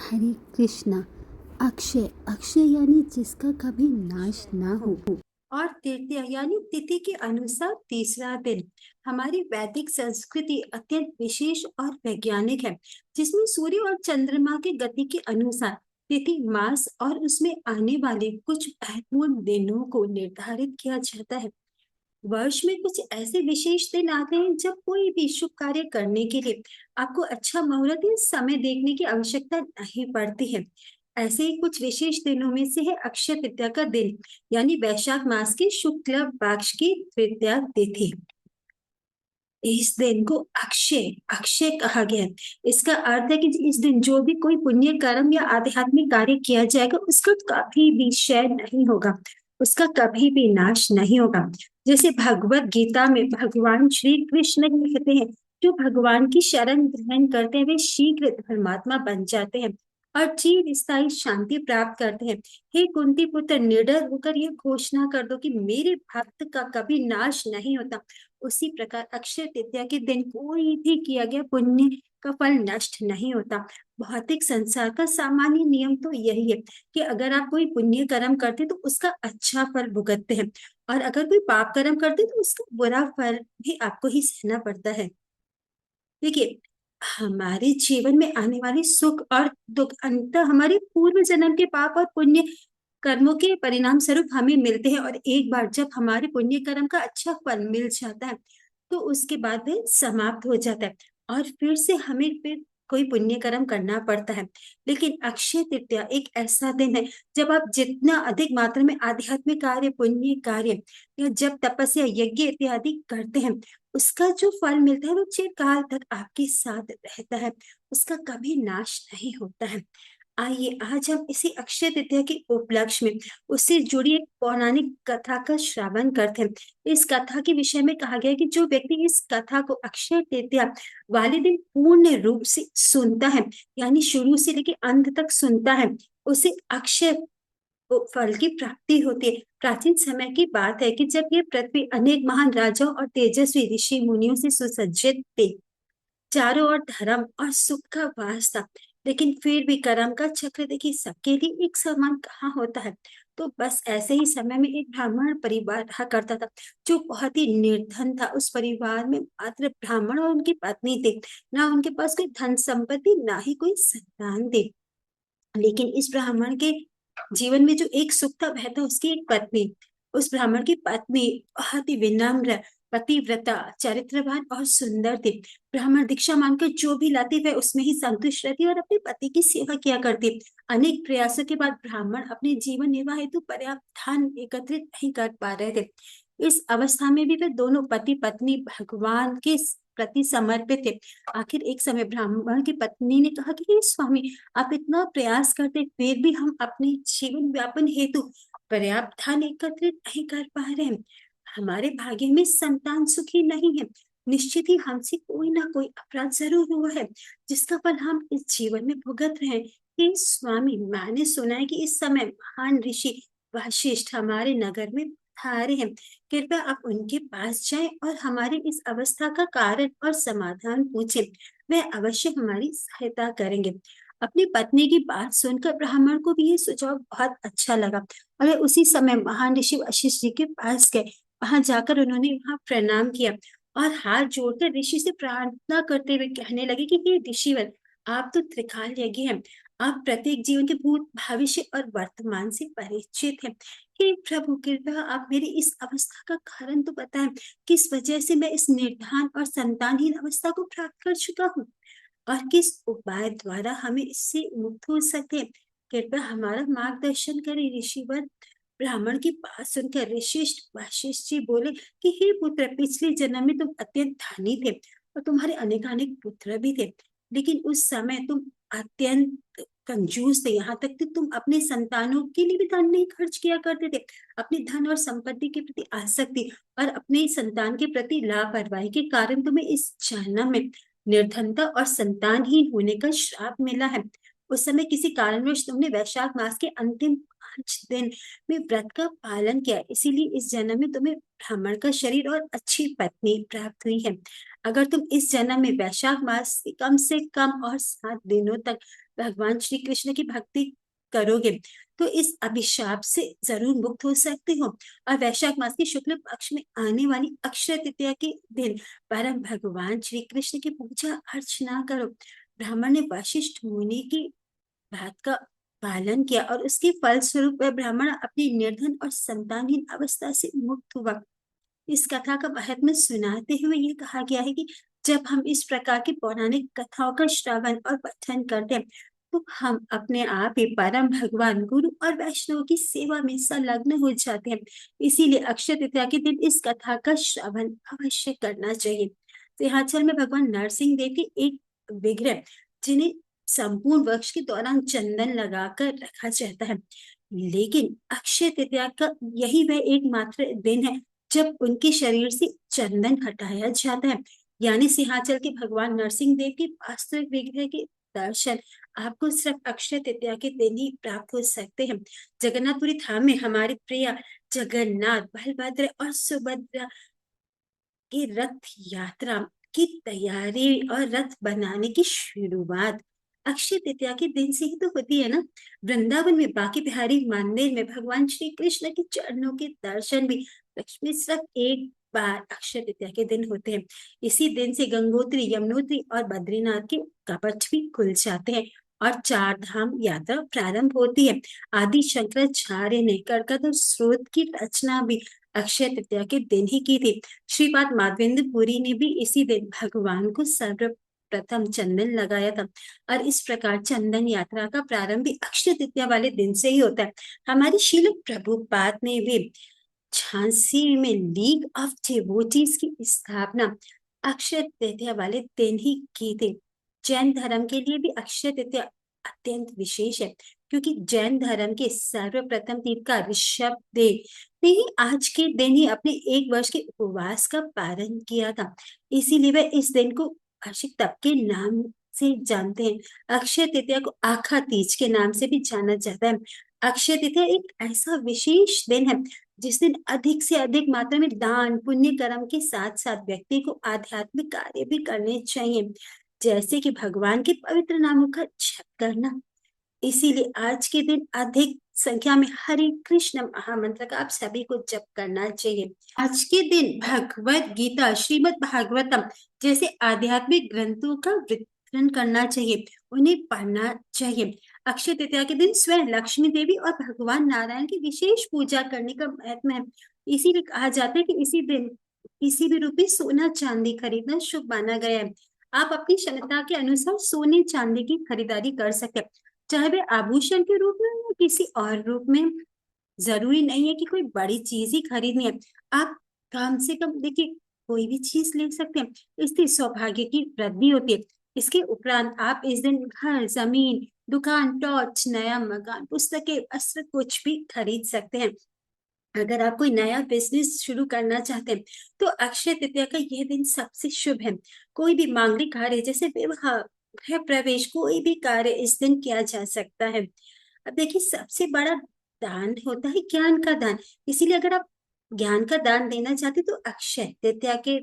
हरे कृष्णा। अक्षय अक्षय यानी जिसका कभी नाश ना हो। और तृतीया यानी तिथि के अनुसार तीसरा दिन। हमारी वैदिक संस्कृति अत्यंत विशेष और वैज्ञानिक है, जिसमें सूर्य और चंद्रमा की गति के अनुसार तिथि, मास और उसमें आने वाले कुछ महत्वपूर्ण दिनों को निर्धारित किया जाता है। वर्ष में कुछ ऐसे विशेष दिन आते हैं जब कोई भी शुभ कार्य करने के लिए आपको अच्छा मुहूर्त या समय देखने की आवश्यकता नहीं पड़ती है। ऐसे ही कुछ विशेष दिनों में से है अक्षय तृतीया का दिन, यानी वैशाख मास की शुक्ल पक्ष की तृतीया तिथि। इस दिन को अक्षय अक्षय कहा गया है। इसका अर्थ है कि इस दिन जो भी कोई पुण्य कर्म या आध्यात्मिक कार्य किया जाएगा, उसका कभी भी क्षय नहीं होगा, उसका कभी भी नाश नहीं होगा। जैसे भगवत गीता में भगवान श्री कृष्ण कहते हैं, जो भगवान की शरण ग्रहण करते हैं वे शीघ्र धर्मात्मा बन जाते हैं और चिर स्थायी शांति प्राप्त करते हैं। हे कुंती पुत्र, निडर होकर यह घोषणा कर दो कि मेरे भक्त का कभी नाश नहीं होता। उसी प्रकार अक्षय तृतीया के दिन कोई भी किया गया पुण्य का फल नष्ट नहीं होता। भौतिक संसार का सामान्य नियम तो यही है कि अगर आप कोई पुण्य कर्म करते तो उसका अच्छा फल भुगतते हैं, और अगर कोई पाप कर्म करते तो उसका बुरा फल भी आपको ही सहना पड़ता है। देखिए, हमारे जीवन में आने वाले सुख और दुख अंततः हमारे पूर्व जन्म के पाप और पुण्य कर्मों के परिणाम स्वरूप हमें मिलते हैं, और एक बार जब हमारे पुण्य कर्म का अच्छा फल मिल जाता है तो उसके बाद वह समाप्त हो जाता है और फिर से हमें फिर कोई पुण्य कर्म करना पड़ता है। लेकिन अक्षय तृतीया एक ऐसा दिन है जब आप जितना अधिक मात्रा में आध्यात्मिक कार्य, पुण्य कार्य या जब तपस्या, यज्ञ इत्यादि करते हैं, उसका जो फल मिलता है वो चिरकाल तक आपके साथ रहता है, उसका कभी नाश नहीं होता है। आइए आज हम इसी अक्षय तृतीया के उपलक्ष्य में उससे जुड़ी एक पौराणिक कथा का श्रवण करते हैं। इस कथा के विषय में कहा गया है कि जो व्यक्ति इस कथा को अक्षय तृतीया वाले दिन पूर्ण रूप से सुनता है, यानी शुरू से लेकर अंत तक सुनता है, उसे अक्षय फल की प्राप्ति होती है। प्राचीन समय की बात है कि जब ये पृथ्वी अनेक महान राजाओं और तेजस्वी ऋषि मुनियों से सुसज्जित थी, चारों ओर धर्म और सुख का वास था, लेकिन फिर भी कर्म का चक्र देखिए सबके लिए एक समान कहाँ होता है। तो बस ऐसे ही समय में एक ब्राह्मण परिवार रहा करता था, जो बहुत ही निर्धन था। उस परिवार में मात्र ब्राह्मण और उनकी पत्नी थे, ना उनके पास कोई धन संपत्ति, ना ही कोई संतान थे। लेकिन इस ब्राह्मण के जीवन में जो एक सुख था वह था उसकी एक पत्नी। उस ब्राह्मण की पत्नी बहुत ही विनम्र, पतिव्रता, चरित्रवान और सुंदर थी। ब्राह्मण दीक्षा मांगकर जो भी लाती वह उसमें ही संतुष्ट रहती और अपने पति की सेवा किया करती। अनेक प्रयासों के बाद ब्राह्मण अपने जीवन निर्वाह हेतु पर्याप्त धन एकत्रित नहीं कर पा रहे थे। इस अवस्था में भी वे दोनों पति पत्नी भगवान के प्रति समर्पित थे। आखिर एक समय ब्राह्मण की पत्नी ने कहा कि हे स्वामी, आप इतना प्रयास करते फिर भी हम अपने जीवन व्यापन हेतु पर्याप्त धन एकत्रित नहीं कर पा रहे हैं। हमारे भाग्य में संतान सुखी नहीं है। निश्चित ही हमसे कोई ना कोई अपराध जरूर हुआ है, जिसका फल हम इस जीवन में भुगत रहे हैं। हे स्वामी, मैंने सुना है कि इस समय महान ऋषि वशिष्ठ हमारे नगर में पधारे हैं। कृपया आप उनके पास जाएं और हमारी इस अवस्था का कारण और समाधान पूछें। वह अवश्य हमारी सहायता करेंगे। अपनी पत्नी की बात सुनकर ब्राह्मण को भी ये सुझाव बहुत अच्छा लगा और वे उसी समय महान ऋषि वशिष्ठ जी के पास गए। वहां जाकर उन्होंने वहां प्रणाम किया और हाथ जोड़कर ऋषि से प्रार्थना करते हुए कहने लगे कि हे ऋषिवर, आप तो त्रिकाल यज्ञ हैं। आप प्रत्येक जीवन के भूत, भविष्य और वर्तमान से परिचित हैं। हे प्रभु, कृपया आप मेरी इस अवस्था का कारण तो बताएं। किस वजह से मैं इस निर्धन और संतानहीन अवस्था को प्राप्त कर चुका हूँ, और किस उपाय द्वारा हमें इससे मुक्त हो सके। कृपया हमारा मार्गदर्शन करें ऋषिवर। ब्राह्मण की बात सुनकर ऋषिष्ठ वशिष्ठ जी बोले कि हे पुत्र, पिछले जन्म में तुम अत्यंत धनी थे और तुम्हारे अनेकानेक पुत्र भी थे, लेकिन उस समय तुम अत्यंत कंजूस थे, यहाँ तक कि तुम अपने संतानों के लिए भी धन नहीं खर्च किया करते थे। अपने धन और संपत्ति के प्रति आसक्ति और अपने संतान के प्रति लापरवाही के कारण तुम्हें इस जन्म में निर्धनता और संतानहीन होने का श्राप मिला है। उस समय किसी कारणवश तुमने वैशाख मास के अंतिम 5 दिन में व्रत का पालन किया, इसीलिए इस जन्म में तुम्हें ब्राह्मण का शरीर और अच्छी पत्नी प्राप्त हुई है। अगर तुम इस जन्म में वैशाख मास से कम और 7 दिनों तक भगवान श्री कृष्ण की भक्ति करोगे तो इस अभिशाप से जरूर मुक्त हो सकते हो। और वैशाख मास के शुक्ल पक्ष में आने वाली अक्षय तृतीया के दिन परम भगवान श्री कृष्ण की पूजा अर्चना करो। ब्राह्मण ने वशिष्ठ मुनि की बात का पालन किया और उसके फलस्वरूप वह ब्राह्मण अपनी निर्धन और संतानहीन अवस्था से मुक्त हुआ। इस कथा का महात्म्य सुनाते हुए ये कहा गया है कि जब हम इस प्रकार की पौराणिक कथाओं का श्रवण और पठन करते हैं तो हम अपने आप ही परम भगवान गुरु और वैष्णव की सेवा में संलग्न हो जाते हैं। इसीलिए अक्षय तृतीया के दिन इस कथा का श्रवण अवश्य करना चाहिए। सिंहाचल में भगवान नरसिंह देव की एक विग्रह जिन्हें संपूर्ण वर्ष के दौरान चंदन लगाकर रखा जाता है, लेकिन अक्षय तृतीया का यही वह एकमात्र दिन है जब उनके शरीर से चंदन हटाया जाता है। यानी सिंहाचल के भगवान नरसिंह देव के वास्तविक विग्रह के दर्शन आपको सिर्फ अक्षय तृतीया के दिन ही प्राप्त हो सकते हैं। जगन्नाथपुरी धाम में हमारे प्रिय जगन्नाथ, बलभद्र और सुभद्रा की रथ यात्रा की तैयारी और रथ बनाने की शुरुआत अक्षय तृतीया के दिन से ही तो होती है ना। वृंदावन में बांके बिहारी मंदिर में भगवान श्री कृष्ण के चरणों के दर्शन भी लक्ष्मी सिर्फ एक बार अक्षय तृतीया के दिन होते हैं। इसी दिन से गंगोत्री, यमुनोत्री और बद्रीनाथ के कपट भी खुल जाते हैं और चार धाम यात्रा प्रारंभ होती है। आदि शंकराचार्य ने कर्कट स्रोत की रचना भी अक्षय तृतीया के दिन ही की थी। श्रीपाद माधवेंद्र पुरी ने भी इसी दिन भगवान को सर्वप्रथम चंदन लगाया था और इस प्रकार चंदन यात्रा का प्रारंभ भी अक्षय तृतीया वाले दिन से ही होता है। हमारी श्रील प्रभुपाद ने भी झांसी में लीग ऑफ डिवोटीज की स्थापना अक्षय तृतीया वाले दिन ही की थी। जैन धर्म के लिए भी अक्षय तृतीया अत्यंत विशेष है क्योंकि जैन धर्म के सर्वप्रथम तीर्थकार ऋषभदेव ने ही आज के दिन ही अपने 1 वर्ष के उपवास का पालन किया था। इसीलिए वे इस दिन को वार्षिक तप के नाम से जानते हैं। अक्षय तृतीया को आखा तीज के नाम से भी जाना जाता है। अक्षय तृतीया एक ऐसा विशेष दिन है जिस दिन अधिक से अधिक मात्रा में दान पुण्य कर्म के साथ साथ व्यक्ति को आध्यात्मिक कार्य भी करने चाहिए, जैसे कि भगवान के पवित्र नामों का जप करना। इसीलिए आज के दिन अधिक संख्या में हरे कृष्ण महामंत्र का आप सभी को जप करना चाहिए। आज के दिन भगवत गीता, श्रीमद् भागवतम जैसे आध्यात्मिक ग्रंथों का वितरण करना चाहिए, उन्हें पढ़ना चाहिए। अक्षय तृतीया के दिन स्वयं लक्ष्मी देवी और भगवान नारायण की विशेष पूजा करने का महत्व है। इसीलिए कहा जाता है कि इसी दिन किसी भी रूप में सोना चांदी खरीदना शुभ माना गया है। आप अपनी क्षमता के अनुसार सोने चांदी की खरीदारी कर सकते हैं, चाहे वे आभूषण के रूप में या किसी और रूप में। जरूरी नहीं है कि कोई बड़ी चीज ही खरीदनी है, आप कम से कम देखिए कोई भी चीज ले सकते हैं, इससे सौभाग्य की वृद्धि होती है। इसके उपरांत आप इस दिन घर, जमीन, दुकान, टॉर्च, नया मकान, पुस्तकें, वस्त्र कुछ भी खरीद सकते हैं। अगर आप कोई नया बिजनेस शुरू करना चाहते हैं तो अक्षय तृतीया का यह दिन सबसे शुभ है। कोई भी मांगलिक कार्य जैसे विवाह, गृह प्रवेश, कोई भी कार्य इस दिन किया जा सकता है। अब देखिए सबसे बड़ा दान होता है ज्ञान का दान, इसीलिए अगर आप ज्ञान का दान देना चाहते तो अक्षय तृतीया के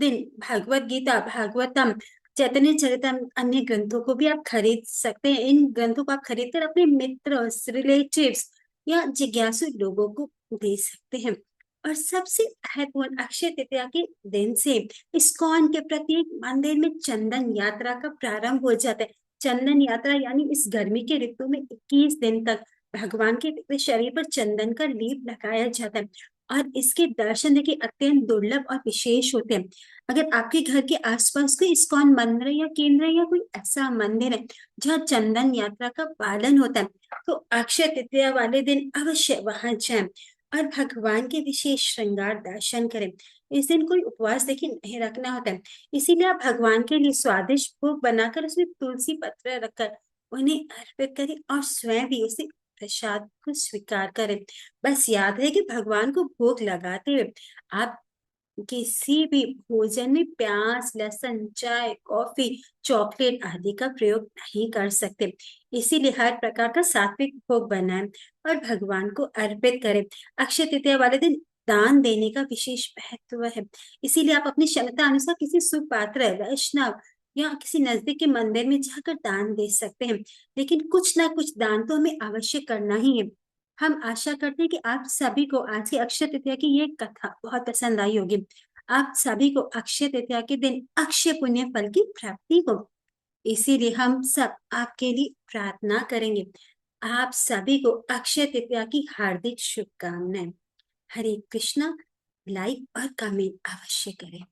दिन भगवत गीता, भागवतम, चैतन्य चरितम, अन्य ग्रंथों को भी आप खरीद सकते हैं। इन ग्रंथों को आप खरीद कर अपने मित्र, रिलेटिव्स या जिज्ञासु लोगों को दे सकते हैं। और सबसे महत्वपूर्ण अक्षय तृतीया के दिन से इस्कॉन के प्रत्येक मंदिर में चंदन यात्रा का प्रारंभ हो जाता है। चंदन यात्रा यानी इस गर्मी के ऋतु में 21 दिन तक भगवान के शरीर पर चंदन का लेप लगाया जाता है और इसके दर्शन देखिए अत्यंत दुर्लभ और विशेष होते हैं। अगर आपके घर के आसपास कोई इस्कॉन मंदिर या केंद्र या कोई ऐसा मंदिर है जहाँ चंदन यात्रा का पालन होता है तो अक्षय तृतीया वाले दिन अवश्य वहां जाएं और भगवान के विशेष श्रृंगार दर्शन करें। इस दिन कोई उपवास देखिए नहीं रखना होता है, इसीलिए आप भगवान के लिए स्वादिष्ट भोग बनाकर उसमें तुलसी पत्र रखकर उन्हें अर्पित करें और स्वयं भी उसे प्रसाद को स्वीकार करें। बस याद है कि भगवान को भोग लगाते हुए आप किसी भी भोजन में प्याज, लहसुन, चाय, कॉफी, चॉकलेट आदि का प्रयोग नहीं कर सकते। इसीलिए हर प्रकार का सात्विक भोग बनाएं और भगवान को अर्पित करें। अक्षय तृतीया वाले दिन दान देने का विशेष महत्व है। इसीलिए आप अपनी क्षमता अनुसार किसी सुपात्र, वैष्णव या किसी नजदीक के मंदिर में जाकर दान दे सकते हैं। लेकिन कुछ ना कुछ दान तो हमें अवश्य करना ही है। हम आशा करते हैं कि आप सभी को आज की अक्षय तृतीया की ये कथा बहुत पसंद आई होगी। आप सभी को अक्षय तृतीया के दिन अक्षय पुण्य फल की प्राप्ति हो। इसीलिए हम सब आपके लिए प्रार्थना करेंगे। आप सभी को अक्षय तृतीया की हार्दिक शुभकामनाएं। हरे कृष्णा। लाइक और कमेंट अवश्य करें।